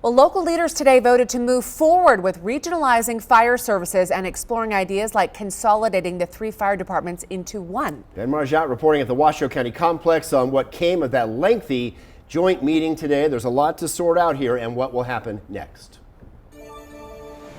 Well, local leaders today voted to move forward with regionalizing fire services and exploring ideas like consolidating the 3 fire departments into one. Ben Marjat reporting at the Washoe County complex on what came of that lengthy joint meeting today. There's a lot to sort out here and what will happen next.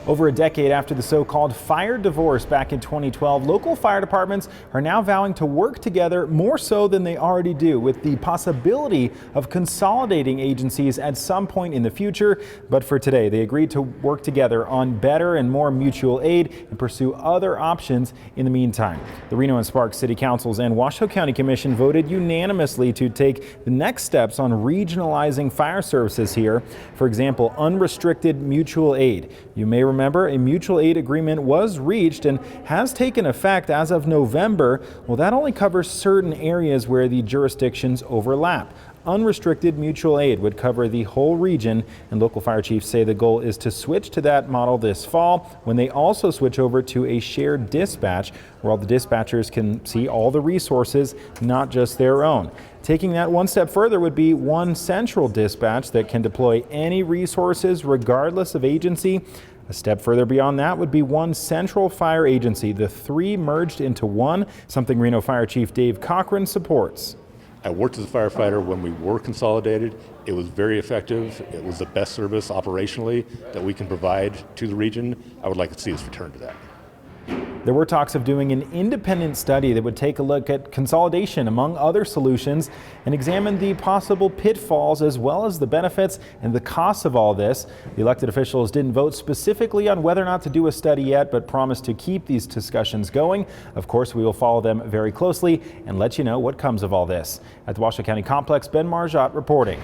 Over a decade after the so-called fire divorce back in 2012, local fire departments are now vowing to work together more so than they already do, with the possibility of consolidating agencies at some point in the future. But for today, they agreed to work together on better and more mutual aid and pursue other options in the meantime. The Reno and Sparks City Councils and Washoe County Commission voted unanimously to take the next steps on regionalizing fire services here. For example, unrestricted mutual aid. You may remember a mutual aid agreement was reached and has taken effect as of November. Well, that only covers certain areas where the jurisdictions overlap. Unrestricted mutual aid would cover the whole region, and local fire chiefs say the goal is to switch to that model this fall when they also switch over to a shared dispatch where all the dispatchers can see all the resources, not just their own. Taking that one step further would be one central dispatch that can deploy any resources regardless of agency. A step further beyond that would be one central fire agency, the 3 merged into one, something Reno Fire Chief Dave Cochran supports. I worked as a firefighter when we were consolidated. It was very effective. It was the best service operationally that we can provide to the region. I would like to see us return to that. There were talks of doing an independent study that would take a look at consolidation among other solutions and examine the possible pitfalls as well as the benefits and the costs of all this. The elected officials didn't vote specifically on whether or not to do a study yet, but promised to keep these discussions going. Of course, we will follow them very closely and let you know what comes of all this. At the Washoe County complex, Ben Marjat reporting.